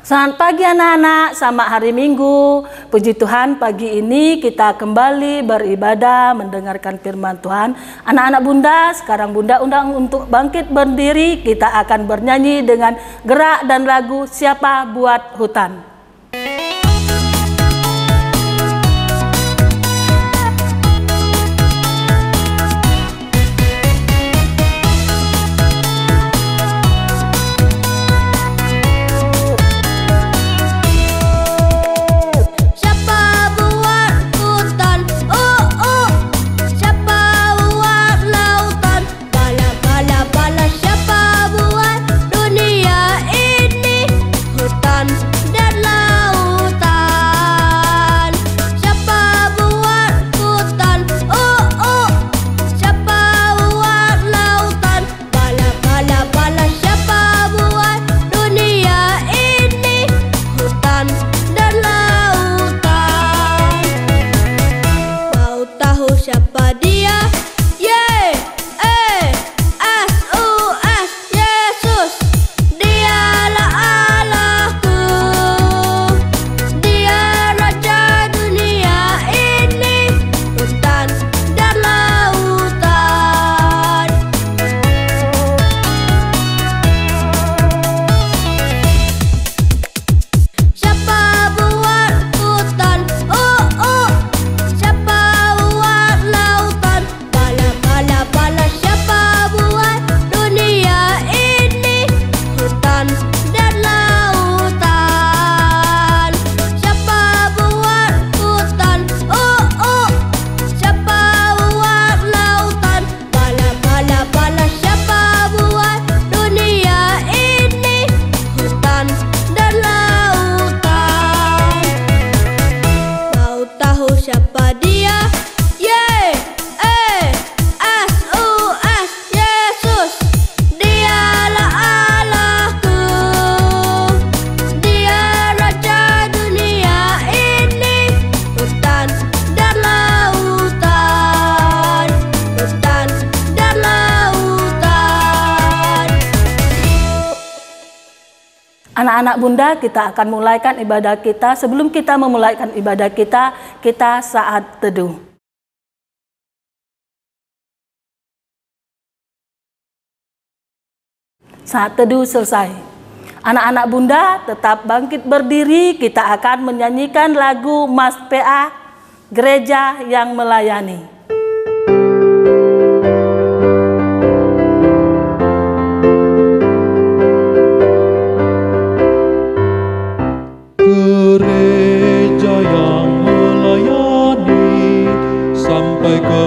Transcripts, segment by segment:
Selamat pagi anak-anak, selamat hari Minggu. Puji Tuhan, pagi ini kita kembali beribadah, mendengarkan firman Tuhan. Anak-anak Bunda, sekarang Bunda undang untuk bangkit berdiri. Kita akan bernyanyi dengan gerak dan lagu Siapa Buat Hutan. Anak-anak Bunda, kita akan mulaikan ibadah kita. Sebelum kita memulaikan ibadah kita, kita saat teduh. Saat teduh selesai. Anak-anak Bunda tetap bangkit berdiri, kita akan menyanyikan lagu Mas PA, Gereja yang Melayani.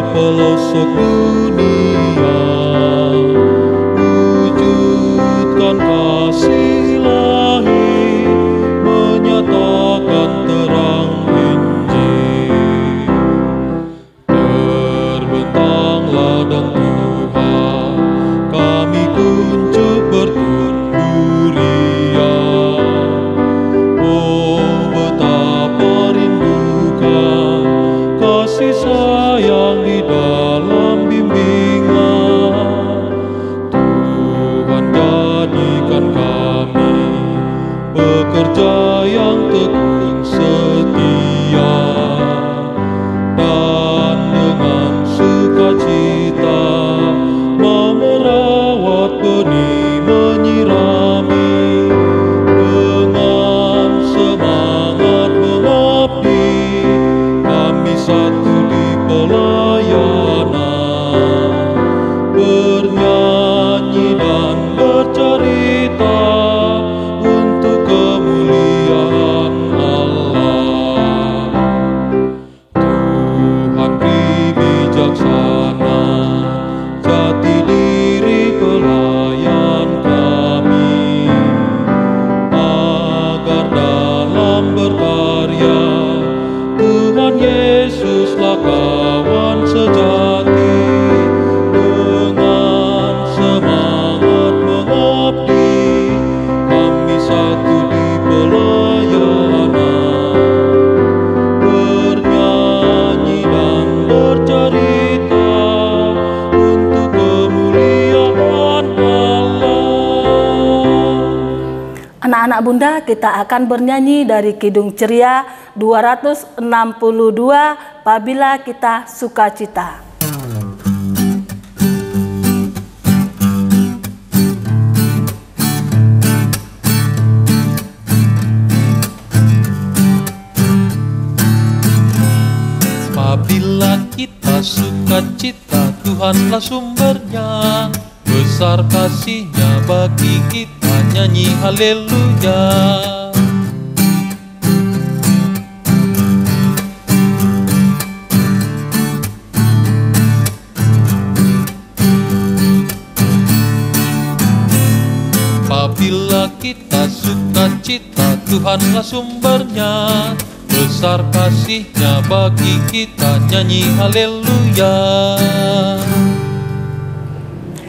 Pelosok dunia, wujudkan kasih ilahi, menyatakan terang Injil. Terbentanglah dan Tuhan, kami kuncup bertumbuh riang. Oh, betapa rindukan kasih sayang di dalam bimbingan. Tuhan jadikan kami pekerja yang tekun setia, dan dengan sukacita mau merawat benih, menyirami, dengan semangat mengabdi. Kami satu di pelayanan, bernyanyi dan bercerita untuk kemuliaan Allah. Tuhan beri bijaksana, jati diri pelayan kami, agar dalam berkarya Tuhan Yesuslah kawan sejati, dengan Anak-anak Bunda, kita akan bernyanyi dari Kidung Ceria 262, Apabila Kita Sukacita. Apabila kita sukacita, Tuhanlah sumbernya. Besar kasih-Nya bagi kita, nyanyi haleluya. Apabila kita sukacita, Tuhanlah sumbernya. Besar kasih-Nya bagi kita, nyanyi haleluya.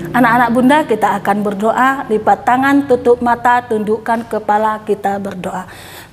Anak-anak Bunda, kita akan berdoa, lipat tangan, tutup mata, tundukkan kepala, kita berdoa.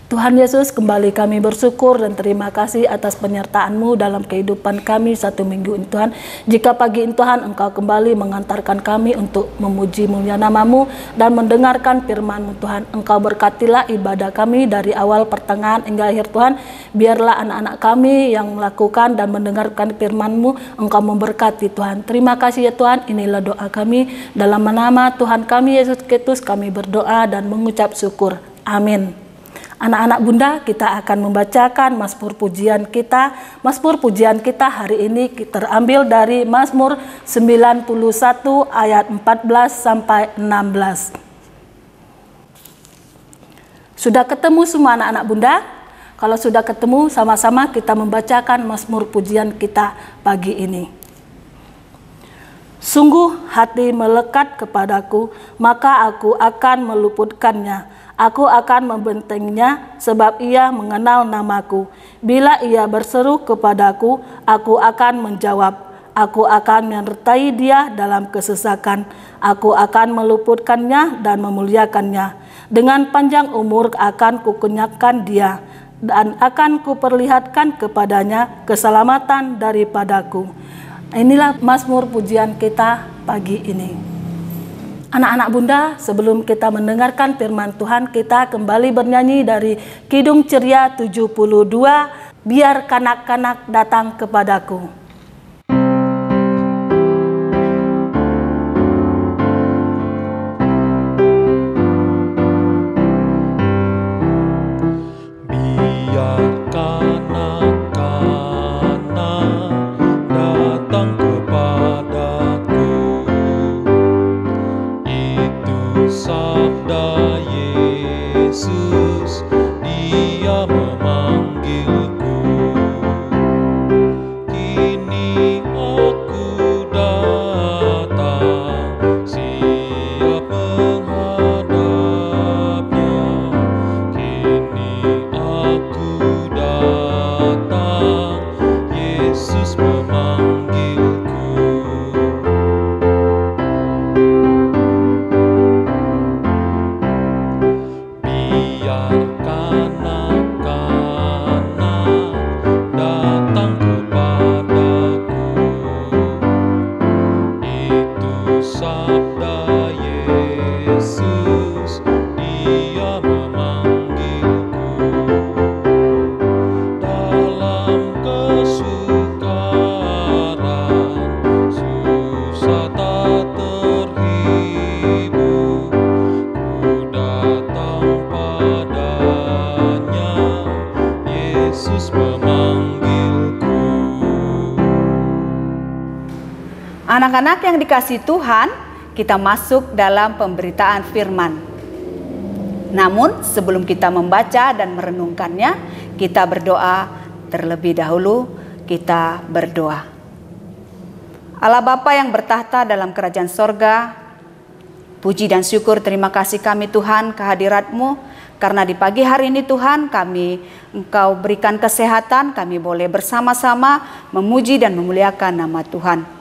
Tuhan Yesus, kembali kami bersyukur dan terima kasih atas penyertaan-Mu dalam kehidupan kami satu minggu ini Tuhan. Jika pagi ini Tuhan Engkau kembali mengantarkan kami untuk memuji mulia nama-Mu dan mendengarkan firman-Mu Tuhan. Engkau berkatilah ibadah kami dari awal, pertengahan hingga akhir Tuhan. Biarlah anak-anak kami yang melakukan dan mendengarkan firman-Mu, Engkau memberkati Tuhan. Terima kasih ya Tuhan, inilah doa kami. Dalam nama Tuhan kami Yesus Kristus kami berdoa dan mengucap syukur. Amin. Anak-anak Bunda, kita akan membacakan Mazmur pujian kita. Mazmur pujian kita hari ini terambil dari Mazmur 91 ayat 14 sampai 16. Sudah ketemu semua anak-anak Bunda? Kalau sudah ketemu, sama-sama kita membacakan Mazmur pujian kita pagi ini. Sungguh hati melekat kepadaku, maka aku akan meluputkannya. Aku akan membentengnya sebab ia mengenal namaku. Bila ia berseru kepadaku, aku akan menjawab. Aku akan menyertai dia dalam kesesakan. Aku akan meluputkannya dan memuliakannya. Dengan panjang umur akan kukenyangkan dia dan akan kuperlihatkan kepadanya keselamatan daripadaku. Inilah Mazmur pujian kita pagi ini. Anak-anak Bunda, sebelum kita mendengarkan firman Tuhan, kita kembali bernyanyi dari Kidung Ceria 72, Biar Kanak-kanak Datang Kepadaku. Anak-anak yang dikasihi Tuhan, kita masuk dalam pemberitaan firman. Namun sebelum kita membaca dan merenungkannya, kita berdoa terlebih dahulu. Kita berdoa. Allah Bapa yang bertahta dalam kerajaan sorga, puji dan syukur terima kasih kami Tuhan kehadirat-Mu, karena di pagi hari ini Tuhan Engkau berikan kesehatan, kami boleh bersama-sama memuji dan memuliakan nama Tuhan.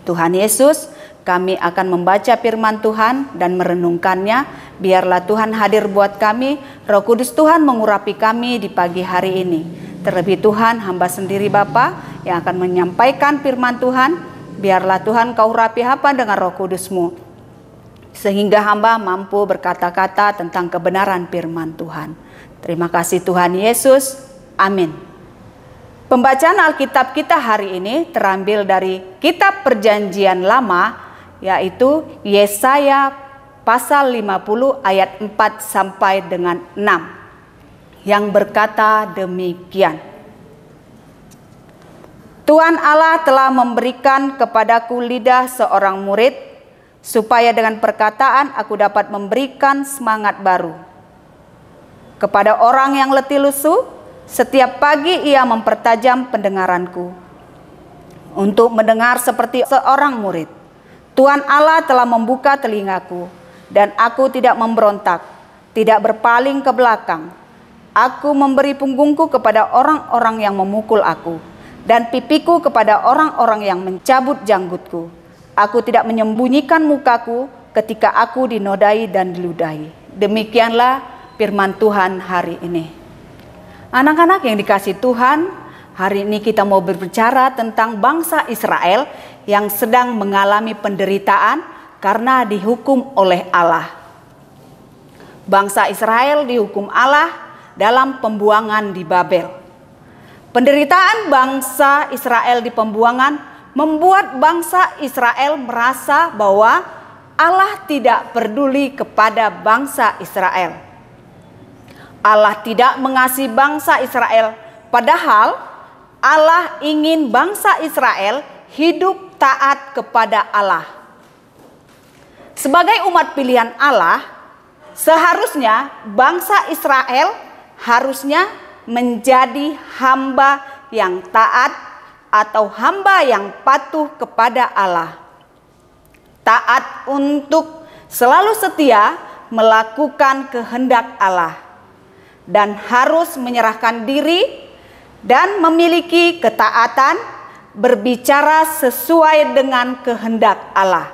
Tuhan Yesus, kami akan membaca firman Tuhan dan merenungkannya. Biarlah Tuhan hadir buat kami, Roh Kudus Tuhan mengurapi kami di pagi hari ini. Terlebih Tuhan, hamba sendiri Bapa yang akan menyampaikan firman Tuhan. Biarlah Tuhan Kau urapi hamba dengan Roh Kudus-Mu. sehingga hamba mampu berkata-kata tentang kebenaran firman Tuhan. Terima kasih Tuhan Yesus. Amin. Pembacaan Alkitab kita hari ini terambil dari Kitab Perjanjian Lama, yaitu Yesaya pasal 50 ayat 4 sampai dengan 6, yang berkata demikian. Tuhan Allah telah memberikan kepadaku lidah seorang murid, supaya dengan perkataan aku dapat memberikan semangat baru. Kepada orang yang letih lesu, setiap pagi ia mempertajam pendengaranku, untuk mendengar seperti seorang murid. Tuhan Allah telah membuka telingaku, dan aku tidak memberontak, tidak berpaling ke belakang. Aku memberi punggungku kepada orang-orang yang memukul aku, dan pipiku kepada orang-orang yang mencabut janggutku. Aku tidak menyembunyikan mukaku ketika aku dinodai dan diludahi. Demikianlah firman Tuhan hari ini. Anak-anak yang dikasihi Tuhan, hari ini kita mau berbicara tentang bangsa Israel yang sedang mengalami penderitaan karena dihukum oleh Allah. Bangsa Israel dihukum Allah dalam pembuangan di Babel. Penderitaan bangsa Israel di pembuangan membuat bangsa Israel merasa bahwa Allah tidak peduli kepada bangsa Israel. Allah tidak mengasihi bangsa Israel, padahal Allah ingin bangsa Israel hidup taat kepada Allah. Sebagai umat pilihan Allah, seharusnya bangsa Israel harusnya menjadi hamba yang taat atau hamba yang patuh kepada Allah. Taat untuk selalu setia melakukan kehendak Allah, dan harus menyerahkan diri dan memiliki ketaatan berbicara sesuai dengan kehendak Allah,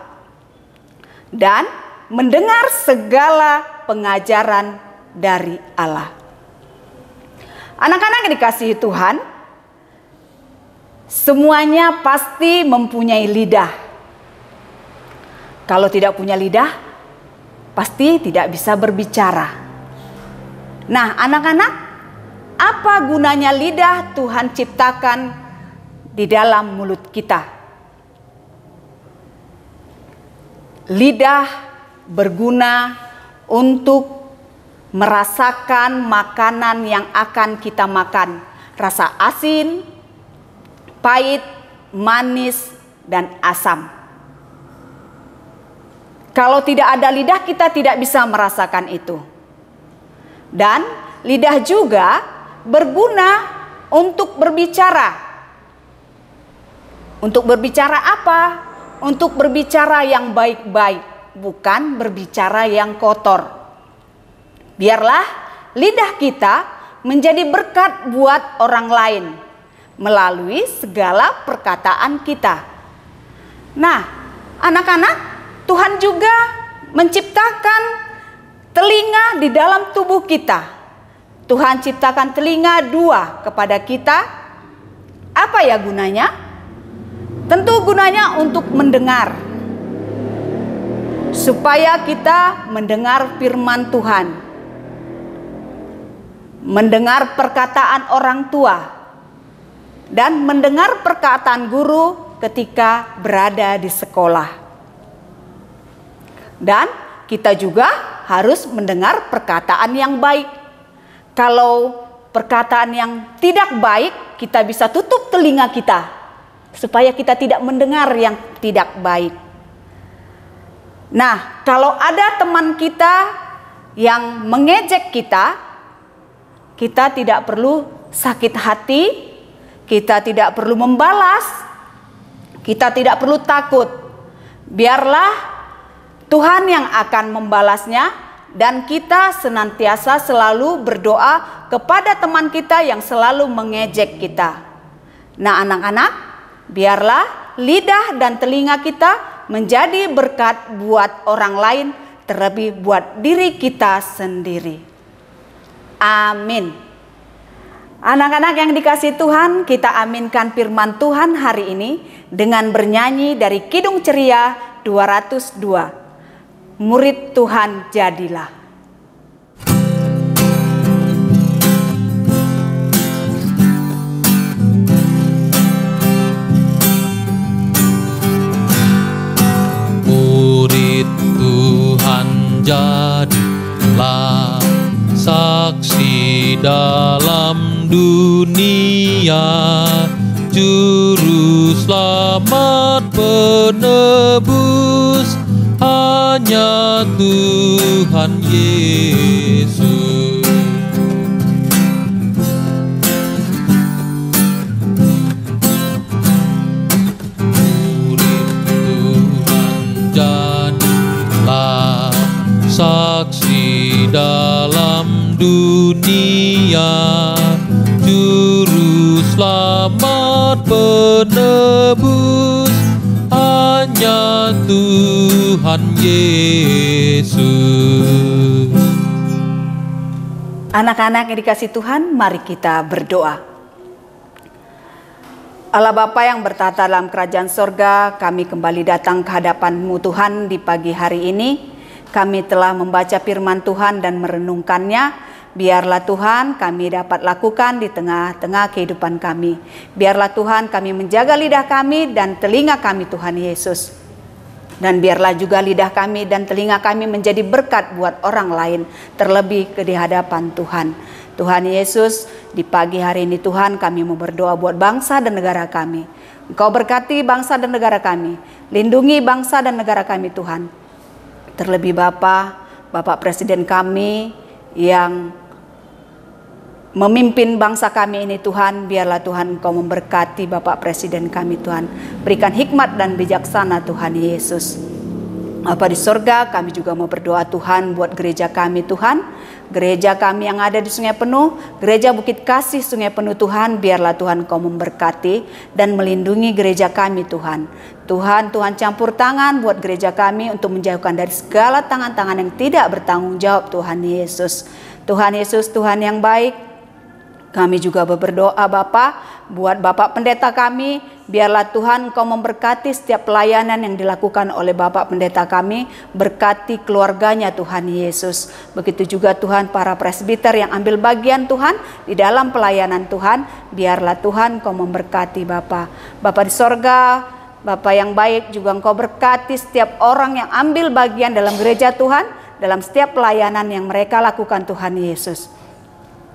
dan mendengar segala pengajaran dari Allah. Anak-anak yang dikasihi Tuhan, semuanya pasti mempunyai lidah. Kalau tidak punya lidah, pasti tidak bisa berbicara. Nah, anak-anak, apa gunanya lidah Tuhan ciptakan di dalam mulut kita? Lidah berguna untuk merasakan makanan yang akan kita makan. Rasa asin, pahit, manis, dan asam. Kalau tidak ada lidah, kita tidak bisa merasakan itu. Dan lidah juga berguna untuk berbicara. Untuk berbicara apa? Untuk berbicara yang baik-baik, bukan berbicara yang kotor. Biarlah lidah kita menjadi berkat buat orang lain melalui segala perkataan kita. Nah, anak-anak, Tuhan juga menciptakan telinga di dalam tubuh kita. Tuhan ciptakan telinga 2 kepada kita. Apa ya gunanya? Tentu gunanya untuk mendengar. Supaya kita mendengar firman Tuhan. Mendengar perkataan orang tua. Dan mendengar perkataan guru ketika berada di sekolah. Dan kita juga harus mendengar perkataan yang baik. Kalau perkataan yang tidak baik, kita bisa tutup telinga kita supaya kita tidak mendengar yang tidak baik. Nah, kalau ada teman kita yang mengejek kita, kita tidak perlu sakit hati, kita tidak perlu membalas, kita tidak perlu takut. Biarlah Tuhan yang akan membalasnya, dan kita senantiasa selalu berdoa kepada teman kita yang selalu mengejek kita. Nah, anak-anak, biarlah lidah dan telinga kita menjadi berkat buat orang lain, terlebih buat diri kita sendiri. Amin. Anak-anak yang dikasihi Tuhan, kita aminkan firman Tuhan hari ini dengan bernyanyi dari Kidung Ceria 202. murid Tuhan jadilah. Murid Tuhan jadilah, saksi dalam dunia, juru selamat penebus, hanya Tuhan Yesus. Murid Tuhan jadilah, saksi dalam dunia, juru selamat penebus, hanya Tuhan Yesus. Anak-anak yang dikasihi Tuhan, mari kita berdoa. Allah Bapa yang bertata dalam kerajaan sorga, kami kembali datang ke hadapan-Mu Tuhan di pagi hari ini. Kami telah membaca firman Tuhan dan merenungkannya. Biarlah Tuhan kami dapat lakukan di tengah-tengah kehidupan kami. Biarlah Tuhan kami menjaga lidah kami dan telinga kami Tuhan Yesus. Dan biarlah juga lidah kami dan telinga kami menjadi berkat buat orang lain, terlebih di hadapan Tuhan. Tuhan Yesus, di pagi hari ini Tuhan kami mau berdoa buat bangsa dan negara kami. Engkau berkati bangsa dan negara kami. Lindungi bangsa dan negara kami Tuhan. Terlebih Bapak Presiden kami yang memimpin bangsa kami ini Tuhan, biarlah Tuhan Engkau memberkati Bapak Presiden kami Tuhan. Berikan hikmat dan bijaksana Tuhan Yesus. Bapa di sorga, kami juga mau berdoa Tuhan buat gereja kami Tuhan. Gereja kami yang ada di Sungai Penuh, gereja Bukit Kasih Sungai Penuh Tuhan, biarlah Tuhan Engkau memberkati dan melindungi gereja kami Tuhan. Tuhan campur tangan buat gereja kami untuk menjauhkan dari segala tangan-tangan yang tidak bertanggung jawab Tuhan Yesus. Tuhan Yesus, Tuhan yang baik, kami juga berdoa Bapa buat Bapak Pendeta kami, biarlah Tuhan Engkau memberkati setiap pelayanan yang dilakukan oleh Bapak Pendeta kami, berkati keluarganya Tuhan Yesus. Begitu juga Tuhan para presbiter yang ambil bagian Tuhan di dalam pelayanan Tuhan, biarlah Tuhan Engkau memberkati Bapa. Bapa di sorga, Bapa yang baik, juga Engkau berkati setiap orang yang ambil bagian dalam gereja Tuhan, dalam setiap pelayanan yang mereka lakukan Tuhan Yesus.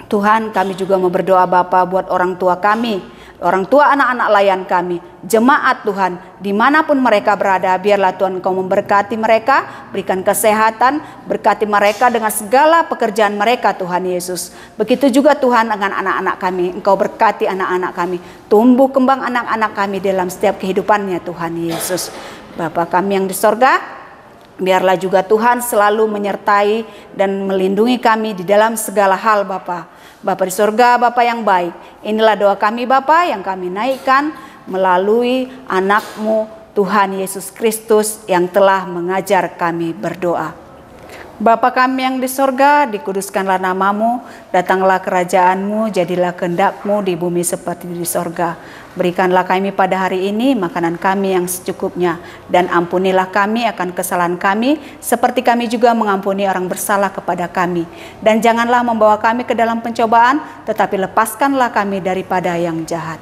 Tuhan, kami juga mau berdoa Bapa buat orang tua kami, orang tua anak-anak layan kami, jemaat Tuhan, dimanapun mereka berada, biarlah Tuhan Engkau memberkati mereka, berikan kesehatan, berkati mereka dengan segala pekerjaan mereka Tuhan Yesus. Begitu juga Tuhan dengan anak-anak kami, Engkau berkati anak-anak kami, tumbuh kembang anak-anak kami dalam setiap kehidupannya Tuhan Yesus. Bapa kami yang di sorga, biarlah juga Tuhan selalu menyertai dan melindungi kami di dalam segala hal Bapa. Bapa di sorga, Bapa yang baik, inilah doa kami Bapa yang kami naikkan melalui anak-Mu Tuhan Yesus Kristus yang telah mengajar kami berdoa. Bapa kami yang di sorga, dikuduskanlah nama-Mu, datanglah kerajaan-Mu, jadilah kehendak-Mu di bumi seperti di sorga. Berikanlah kami pada hari ini makanan kami yang secukupnya, dan ampunilah kami akan kesalahan kami, seperti kami juga mengampuni orang bersalah kepada kami. Dan janganlah membawa kami ke dalam pencobaan, tetapi lepaskanlah kami daripada yang jahat.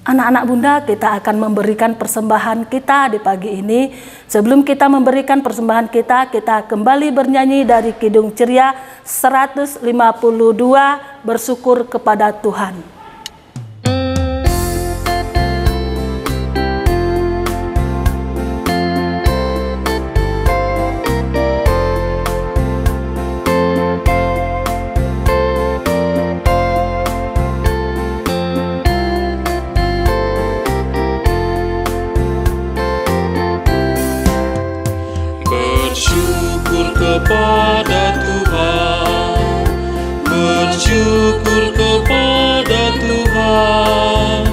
Anak-anak Bunda, kita akan memberikan persembahan kita di pagi ini. Sebelum kita memberikan persembahan kita kembali bernyanyi dari Kidung Ceria 152, bersyukur kepada Tuhan. Bersyukur bersyukur kepada Tuhan, bersyukur kepada Tuhan,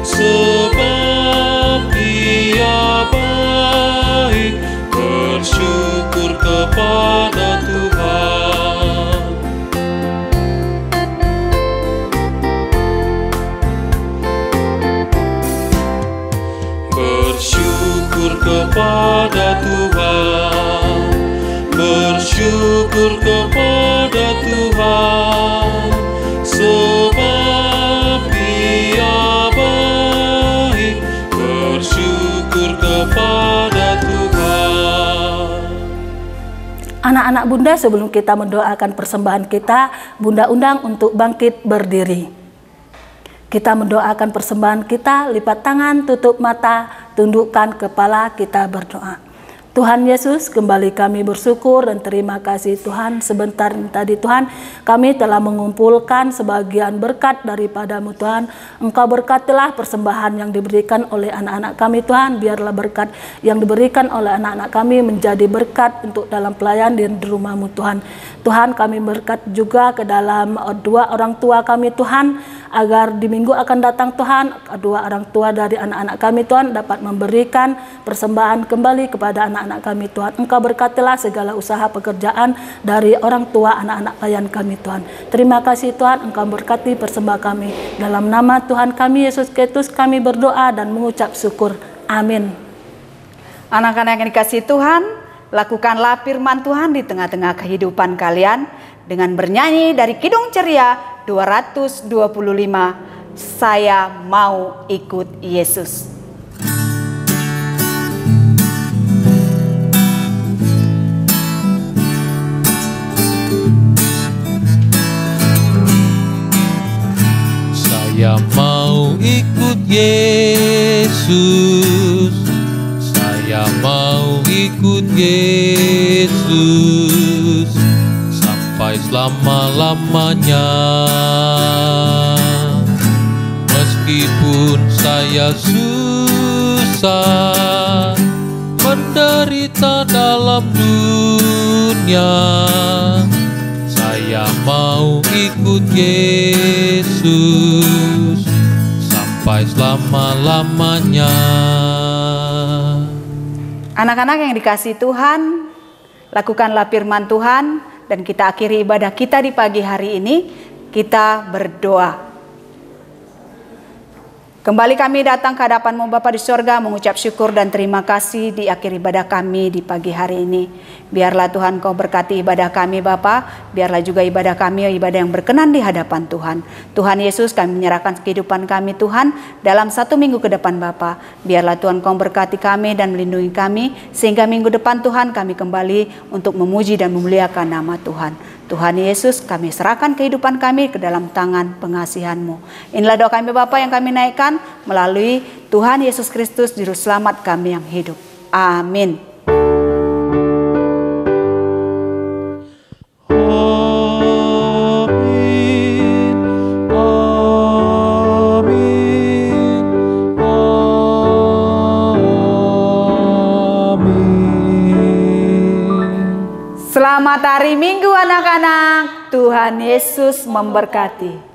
sebab Dia baik. Bersyukur kepada Tuhan. Bersyukur kepada Tuhan, bersyukur kepada Tuhan, sebab Dia baik. Bersyukur kepada Tuhan. Anak-anak Bunda, sebelum kita mendoakan persembahan kita, Bunda undang untuk bangkit berdiri. Kita mendoakan persembahan kita, lipat tangan, tutup mata, tundukkan kepala, kita berdoa. Tuhan Yesus, kembali kami bersyukur dan terima kasih Tuhan. Sebentar tadi Tuhan, kami telah mengumpulkan sebagian berkat daripada-Mu Tuhan. Engkau berkatilah persembahan yang diberikan oleh anak-anak kami Tuhan. Biarlah berkat yang diberikan oleh anak-anak kami menjadi berkat untuk dalam pelayan di rumah-Mu Tuhan. Tuhan, kami berkat juga ke dalam dua orang tua kami Tuhan, agar di minggu akan datang Tuhan, kedua orang tua dari anak-anak kami Tuhan dapat memberikan persembahan kembali kepada anak-anak kami Tuhan. Engkau berkatilah segala usaha pekerjaan dari orang tua anak-anak pelayan kami Tuhan. Terima kasih Tuhan, Engkau berkati persembahan kami. Dalam nama Tuhan kami Yesus Kristus kami berdoa dan mengucap syukur. Amin. Anak-anak yang dikasihi Tuhan, lakukanlah firman Tuhan di tengah-tengah kehidupan kalian dengan bernyanyi dari Kidung Ceria 225, Saya Mau Ikut Yesus. Saya mau ikut Yesus, saya mau ikut Yesus sampai selama-lamanya. Meskipun saya susah menderita dalam dunia, saya mau ikut Yesus sampai selama-lamanya. Anak-anak yang dikasihi Tuhan, lakukanlah firman Tuhan dan kita akhiri ibadah kita di pagi hari ini. Kita berdoa. Kembali kami datang ke hadapan-Mu Bapa di sorga, mengucap syukur dan terima kasih di akhir ibadah kami di pagi hari ini. Biarlah Tuhan Kau berkati ibadah kami Bapa, biarlah juga ibadah kami ibadah yang berkenan di hadapan Tuhan. Tuhan Yesus, kami menyerahkan kehidupan kami Tuhan dalam 1 minggu ke depan Bapa. Biarlah Tuhan Kau berkati kami dan melindungi kami, sehingga minggu depan Tuhan kami kembali untuk memuji dan memuliakan nama Tuhan. Tuhan Yesus, kami serahkan kehidupan kami ke dalam tangan pengasihan-Mu. Inilah doa kami Bapa yang kami naikkan melalui Tuhan Yesus Kristus, Juru Selamat kami yang hidup. Amin. Selamat hari Minggu anak-anak, Tuhan Yesus memberkati.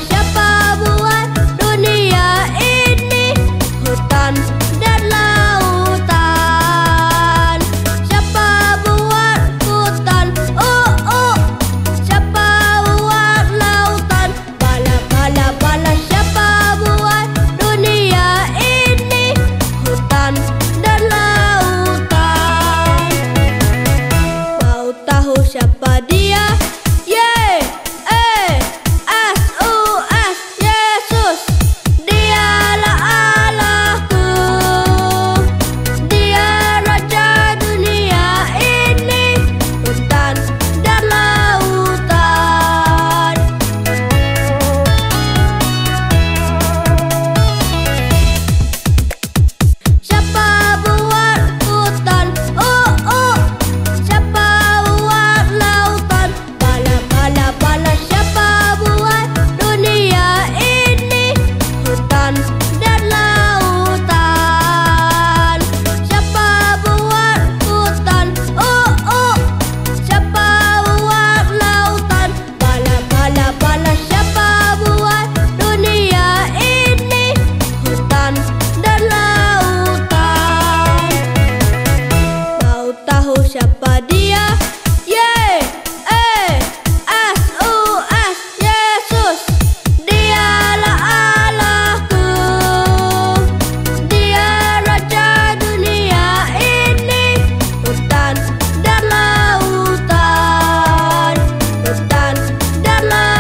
Siapa buat dunia ini? Karena